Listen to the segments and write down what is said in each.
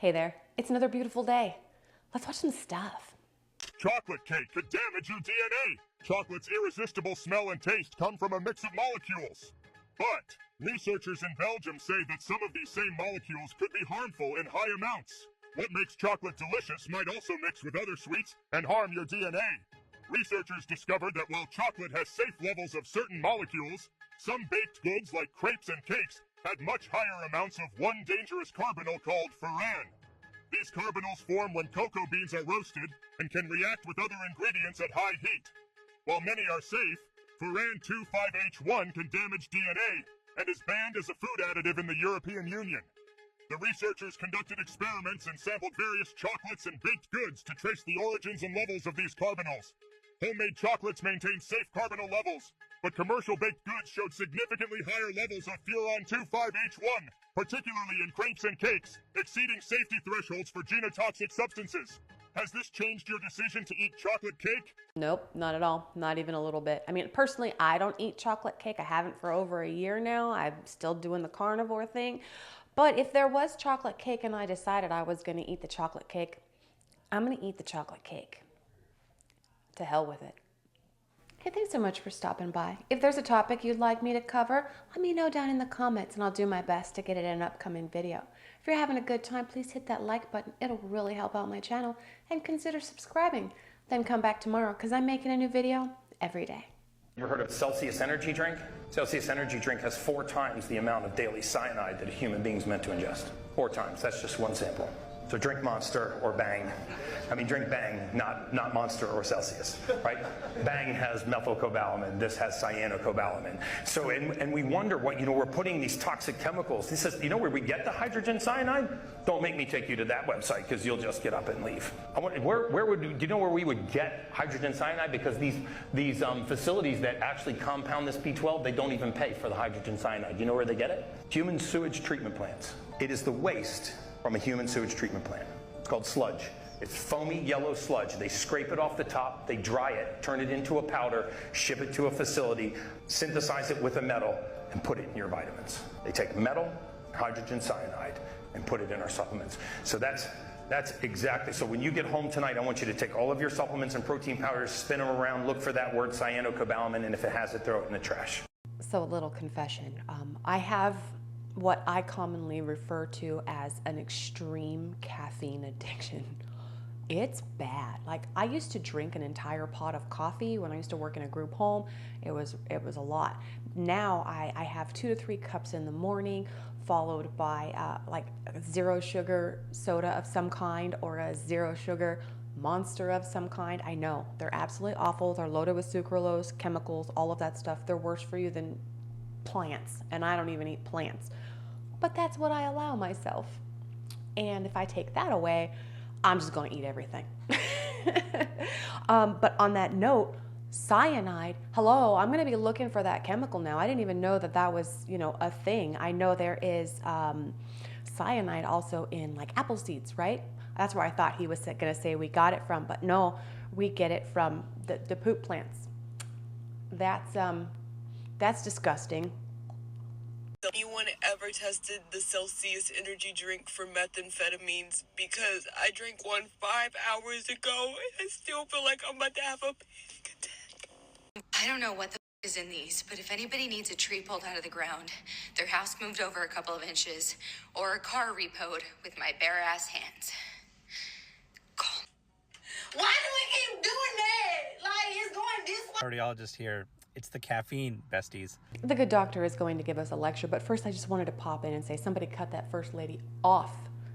Hey there, it's another beautiful day. Let's watch some stuff. Chocolate cake could damage your DNA. Chocolate's irresistible smell and taste come from a mix of molecules. But researchers in Belgium say that some of these same molecules could be harmful in high amounts. What makes chocolate delicious might also mix with other sweets and harm your DNA. Researchers discovered that while chocolate has safe levels of certain molecules, some baked goods like crepes and cakes had much higher amounts of one dangerous carbonyl called furan. These carbonyls form when cocoa beans are roasted and can react with other ingredients at high heat. While many are safe, furan 25H1 can damage DNA and is banned as a food additive in the European Union. The researchers conducted experiments and sampled various chocolates and baked goods to trace the origins and levels of these carbonyls. Homemade chocolates maintain safe carbonyl levels, but commercial baked goods showed significantly higher levels of furan 25H1, particularly in crepes and cakes, exceeding safety thresholds for genotoxic substances. Has this changed your decision to eat chocolate cake? Nope, not at all. Not even a little bit. I mean, personally, I don't eat chocolate cake. I haven't for over a year now. I'm still doing the carnivore thing. But if there was chocolate cake and I decided I was going to eat the chocolate cake, I'm going to eat the chocolate cake. To hell with it. Hey, thanks so much for stopping by. If there's a topic you'd like me to cover, let me know down in the comments and I'll do my best to get it in an upcoming video. If you're having a good time, please hit that like button. It'll really help out my channel, and consider subscribing. Then come back tomorrow because I'm making a new video every day. You ever heard of Celsius energy drink? Celsius energy drink has 4 times the amount of daily cyanide that a human being's meant to ingest. 4 times. That's just one sample. So drink Monster or Bang. I mean, drink Bang, not Monster or Celsius, right? Bang has methylcobalamin. This has cyanocobalamin. So, and we wonder what, we're putting these toxic chemicals. This is, where we get the hydrogen cyanide? Don't make me take you to that website because you'll just get up and leave. Do you know where we would get hydrogen cyanide? Because these facilities that actually compound this B12, they don't even pay for the hydrogen cyanide. You know where they get it? Human sewage treatment plants. It is the waste from a human sewage treatment plant. It's called sludge. It's foamy yellow sludge. They scrape it off the top, they dry it, turn it into a powder, ship it to a facility, synthesize it with a metal, and put it in your vitamins. They take metal, hydrogen cyanide, and put it in our supplements. So that's exactly, so when you get home tonight, I want you to take all of your supplements and protein powders, spin them around, look for that word cyanocobalamin, and if it has it, throw it in the trash. So a little confession. I have what I commonly refer to as an extreme caffeine addiction. It's bad. Like, I used to drink an entire pot of coffee when I used to work in a group home. It was a lot. Now I have 2 to 3 cups in the morning, followed by like a 0 sugar soda of some kind or a 0 sugar Monster of some kind. I know they're absolutely awful. They're loaded with sucralose, chemicals, all of that stuff. They're worse for you than plants, and I don't even eat plants. But that's what I allow myself. And if I take that away, I'm just going to eat everything. But on that note, cyanide, hello, I'm going to be looking for that chemical now. I didn't even know that that was, a thing. I know there is cyanide also in like apple seeds, right? That's where I thought he was going to say we got it from, but no, we get it from the poop plants. That's disgusting. Anyone ever tested the Celsius energy drink for methamphetamines? Because I drank one 5 hours ago and I still feel like I'm about to have a panic attack. I don't know what the is in these, but if anybody needs a tree pulled out of the ground, their house moved over a couple of inches, or a car repoed with my bare ass hands, call. Why do we keep doing that? Like, it's going this way. Cardiologist here. It's the caffeine, besties. The good doctor is going to give us a lecture, but first I just wanted to pop in and say somebody cut that first lady off.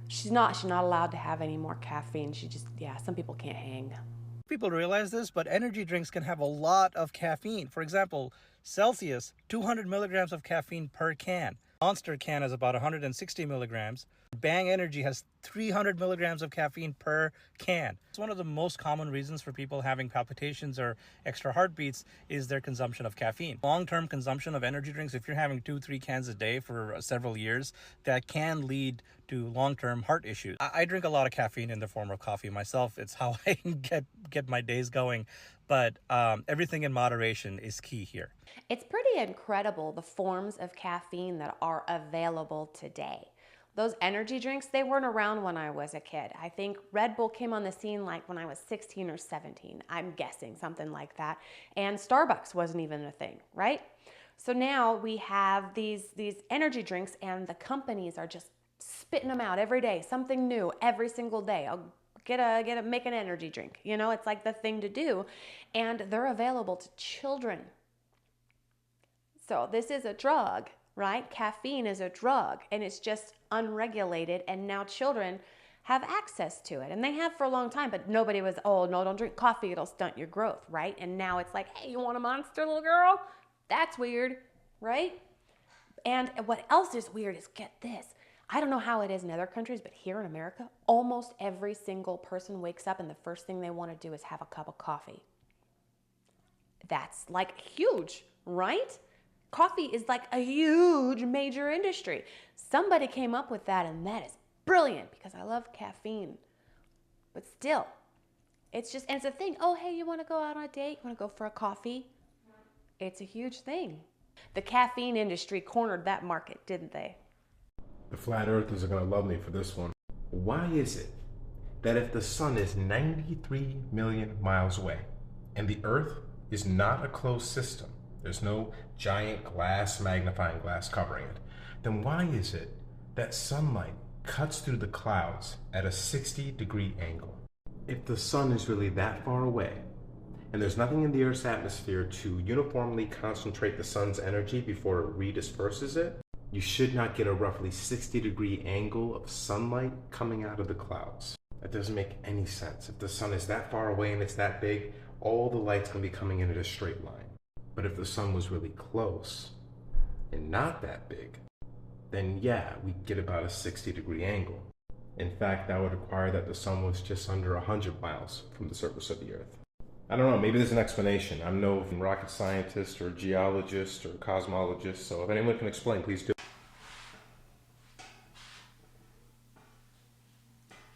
She's not allowed to have any more caffeine. Some people can't hang. People realize this, but energy drinks can have a lot of caffeine. For example, Celsius, 200 milligrams of caffeine per can. Monster can has about 160 milligrams. Bang Energy has 300 milligrams of caffeine per can. It's one of the most common reasons for people having palpitations or extra heartbeats is their consumption of caffeine. Long-term consumption of energy drinks, if you're having 2-3 cans a day for several years, that can lead to long-term heart issues. I drink a lot of caffeine in the form of coffee myself. It's how I get my days going. But everything in moderation is key here. It's pretty incredible the forms of caffeine that are available today. Those energy drinks, they weren't around when I was a kid. I think Red Bull came on the scene like when I was 16 or 17. I'm guessing something like that. And Starbucks wasn't even a thing, right? So now we have these energy drinks, and the companies are just spitting them out every day, something new every single day. I'll make an energy drink. You know, it's like the thing to do. And they're available to children. So this is a drug, right? Caffeine is a drug, and it's just unregulated, and now children have access to it, and they have for a long time, but nobody was, oh no, don't drink coffee, it'll stunt your growth, right? And now it's like, hey, you want a Monster, little girl? That's weird, right? And what else is weird is, get this, I don't know how it is in other countries, but here in America, almost every single person wakes up and the first thing they want to do is have a cup of coffee. That's like huge, right? Coffee is like a huge major industry. Somebody came up with that, and that is brilliant because I love caffeine. But still, it's just, and it's a thing. Oh, hey, you want to go out on a date? You want to go for a coffee? It's a huge thing. The caffeine industry cornered that market, didn't they? The flat earthers are going to love me for this one. Why is it that if the sun is 93 million miles away and the earth is not a closed system, there's no giant glass magnifying glass covering it, then why is it that sunlight cuts through the clouds at a 60-degree angle? If the sun is really that far away, and there's nothing in the Earth's atmosphere to uniformly concentrate the sun's energy before it redisperses it, you should not get a roughly 60-degree angle of sunlight coming out of the clouds. That doesn't make any sense. If the sun is that far away and it's that big, all the light's going to be coming in at a straight line. But if the sun was really close and not that big, then yeah, we get about a 60-degree angle. In fact, that would require that the sun was just under 100 miles from the surface of the Earth. I don't know, maybe there's an explanation. I'm no rocket scientist or geologist or cosmologist, so if anyone can explain, please do.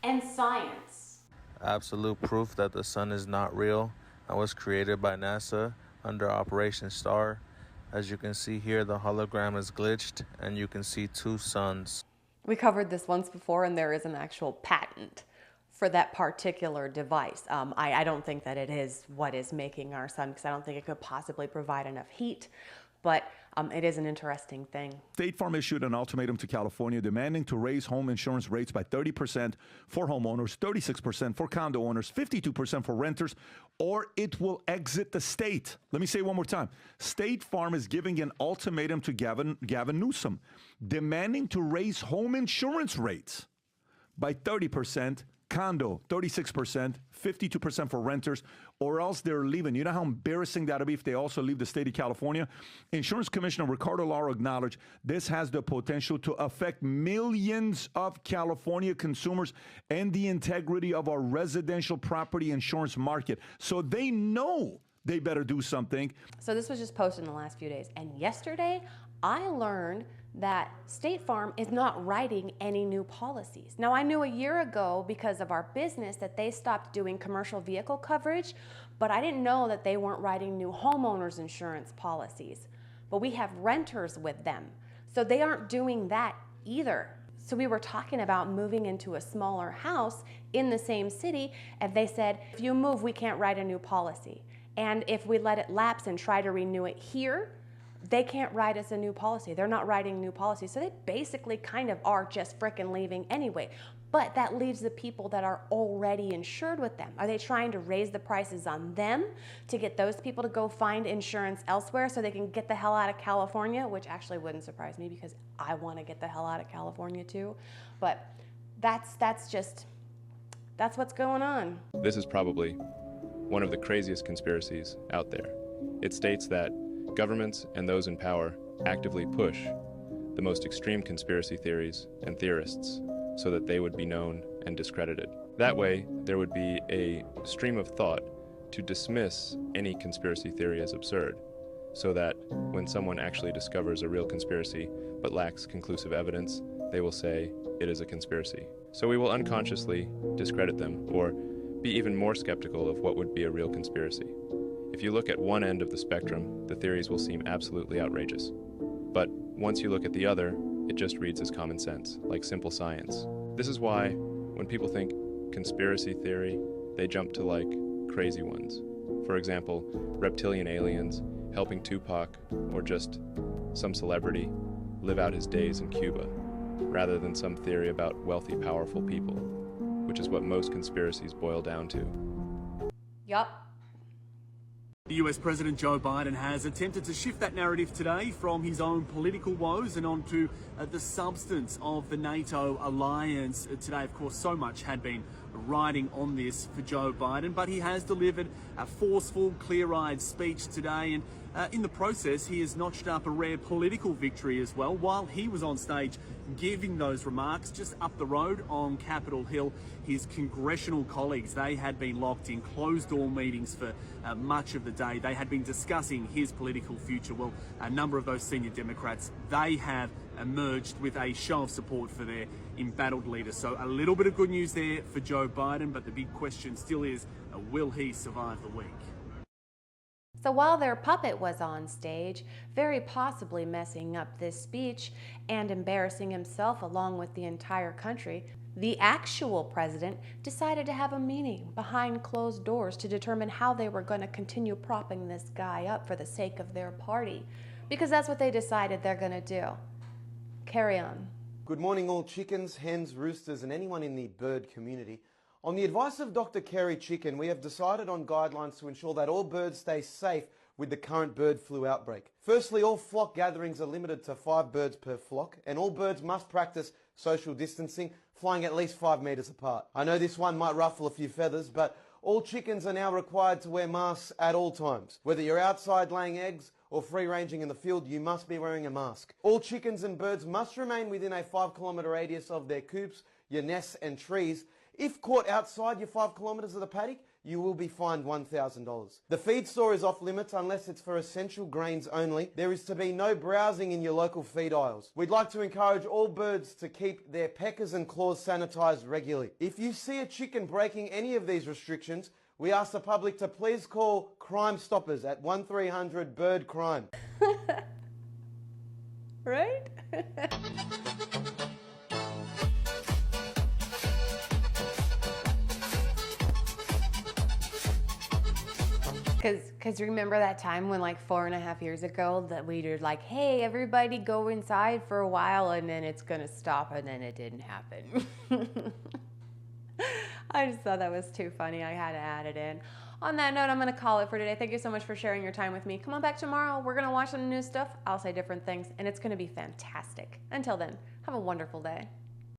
And science. Absolute proof that the sun is not real and was created by NASA under Operation Star. As you can see here, the hologram is glitched and you can see two suns. We covered this once before, and there is an actual patent for that particular device. I don't think that it is what is making our sun, because I don't think it could possibly provide enough heat, but it is an interesting thing. State Farm issued an ultimatum to California demanding to raise home insurance rates by 30% for homeowners, 36% for condo owners, 52% for renters, or it will exit the state. Let me say it one more time. State Farm is giving an ultimatum to Gavin Newsom, demanding to raise home insurance rates by 30%, condo, 36%, 52% for renters, or else they're leaving. You know how embarrassing that would be if they also leave the state of California? Insurance Commissioner Ricardo Lara acknowledged this has the potential to affect millions of California consumers and the integrity of our residential property insurance market. So they know they better do something. So this was just posted in the last few days. And yesterday, I learned that State Farm is not writing any new policies. Now, I knew a year ago because of our business that they stopped doing commercial vehicle coverage, but I didn't know that they weren't writing new homeowners insurance policies. But we have renters with them, so they aren't doing that either. So we were talking about moving into a smaller house in the same city, and they said, if you move, we can't write a new policy. And if we let it lapse and try to renew it here, they can't write us a new policy. They're not writing new policies. So they basically kind of are just frickin' leaving anyway. But that leaves the people that are already insured with them. Are they trying to raise the prices on them to get those people to go find insurance elsewhere so they can get the hell out of California? Which actually wouldn't surprise me because I want to get the hell out of California too. But that's what's going on. This is probably one of the craziest conspiracies out there. It states that governments and those in power actively push the most extreme conspiracy theories and theorists so that they would be known and discredited. That way, there would be a stream of thought to dismiss any conspiracy theory as absurd, so that when someone actually discovers a real conspiracy but lacks conclusive evidence, they will say it is a conspiracy. So we will unconsciously discredit them or be even more skeptical of what would be a real conspiracy. If you look at one end of the spectrum, the theories will seem absolutely outrageous. But once you look at the other, It just reads as common sense, like simple science. This is why, when people think conspiracy theory, they jump to like crazy ones. For example, reptilian aliens helping Tupac, or just some celebrity live out his days in Cuba, rather than some theory about wealthy, powerful people, which is what most conspiracies boil down to. Yup. The US President Joe Biden has attempted to shift that narrative today from his own political woes and onto the substance of the NATO alliance. Today, of course, so much had been riding on this for Joe Biden, but he has delivered a forceful, clear-eyed speech today, and in the process, he has notched up a rare political victory as well. While he was on stage giving those remarks, just up the road on Capitol Hill, his congressional colleagues, they had been locked in closed-door meetings for much of the day. They had been discussing his political future. Well, a number of those senior Democrats, they have emerged with a show of support for their embattled leader. So a little bit of good news there for Joe Biden, but the big question still is, will he survive the week? So while their puppet was on stage, very possibly messing up this speech and embarrassing himself along with the entire country, the actual president decided to have a meeting behind closed doors to determine how they were going to continue propping this guy up for the sake of their party. Because that's what they decided they're going to do. Carry on. Good morning, all chickens, hens, roosters, and anyone in the bird community. On the advice of Dr. Kerry Chicken, we have decided on guidelines to ensure that all birds stay safe with the current bird flu outbreak. Firstly, all flock gatherings are limited to 5 birds per flock, and all birds must practice social distancing, flying at least 5 metres apart. I know this one might ruffle a few feathers, but all chickens are now required to wear masks at all times. Whether you're outside laying eggs or free-ranging in the field, you must be wearing a mask. All chickens and birds must remain within a 5-kilometre radius of their coops, your nests and trees. If caught outside your 5 kilometres of the paddock, you will be fined $1,000. The feed store is off limits unless it's for essential grains only. There is to be no browsing in your local feed aisles. We'd like to encourage all birds to keep their peckers and claws sanitised regularly. If you see a chicken breaking any of these restrictions, we ask the public to please call Crime Stoppers at 1300 Bird Crime. Right? Because remember that time when like 4.5 years ago that we were like, hey, everybody go inside for a while and then it's going to stop, and then it didn't happen. I just thought that was too funny. I had to add it in. On that note, I'm going to call it for today. Thank you so much for sharing your time with me. Come on back tomorrow. We're going to watch some new stuff. I'll say different things, and it's going to be fantastic. Until then, have a wonderful day.